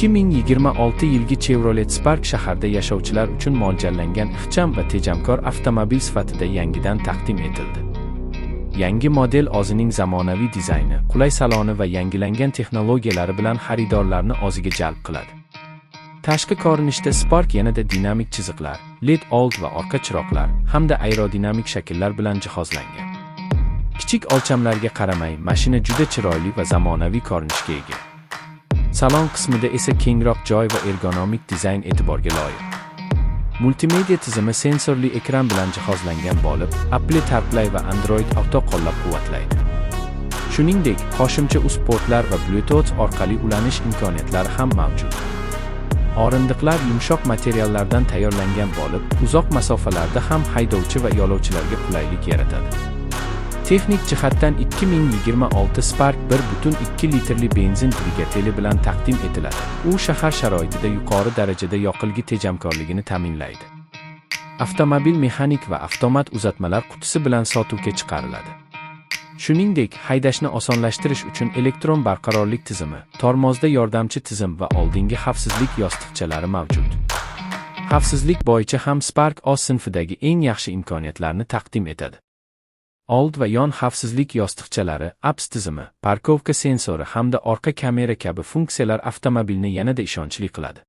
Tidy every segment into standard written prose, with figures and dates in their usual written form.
2026 yilgi Chevrolet Spark shaharda yashovchilar uchun mo'ljallangan ixcham va tejamkor avtomobil sifatida yangidan taqdim etildi. Yangi model o'zining zamonaviy dizayni, qulay saloni va yangilangan texnologiyalari bilan xaridorlarni o'ziga jalb qiladi. Tashqi ko'rinishda Spark yanada dinamik chiziqlar, LED old va orqa chiroqlar hamda aerodinamik shakllar bilan jihozlangan. Kichik o'lchamlarga qaramay, mashina juda chiroyli va zamonaviy ko'rinishga ega. Salon qismida esa kengroq joy va ergonomik dizayn e'tiborga loyiq. Multimedia tizimi sensorli ekran bilan jihozlangan bo'lib, Apple CarPlay va Android Auto qo'llab-quvvatlaydi. Shuningdek, qo'shimcha USB-portlar va Bluetooth orqali ulanish imkoniyatlari ham mavjud. O'rindiqlar yumshoq materiallardan tayyorlangan bo'lib, uzoq masofalarda ham haydovchi va yo'lovchilarga qulaylik yaratadi. Texnik jihatdan 2026 Spark 1.2 litrli benzin dvigateli bilan taqdim etiladi. U shahar sharoitida yuqori darajada yoqilg'i tejamkorligini ta'minlaydi. Avtomobil mexanik va avtomat uzatmalar qutisi bilan sotuvga chiqariladi. Shuningdek, haydashni osonlashtirish uchun elektron barqarorlik tizimi, tormozda yordamchi tizim va oldingi xavfsizlik yostiqchalari mavjud. Xavfsizlik bo'yicha ham Spark O sinfidagi eng yaxshi imkoniyatlarni taqdim etadi. Old va yon xavfsizlik yostiqchalari, ABS tizimi, parkovka sensori hamda orqa kamera kabi funksiyalar avtomobilni yanada ishonchli qiladi.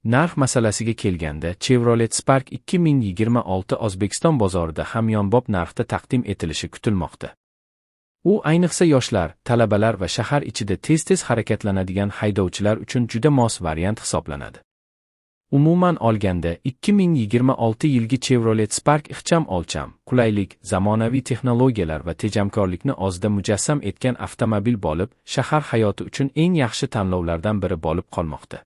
Narx masalasiga kelganda, Chevrolet Spark 2026 O'zbekiston bozorida hamyonbop narxda taqdim etilishi kutilmoqda. U ayniqsa yoshlar, talabalar va shahar ichida tez-tez harakatlanadigan haydovchilar uchun juda mos variant hisoblanadi. Umuman olganda, 2026 yilgi Chevrolet Spark ixcham o'lcham, qulaylik, zamonaviy texnologiyalar va tejamkorlikni o'zida mujassam etgan avtomobil bo'lib, shahar hayoti uchun eng yaxshi tanlovlardan biri bo'lib qolmoqda.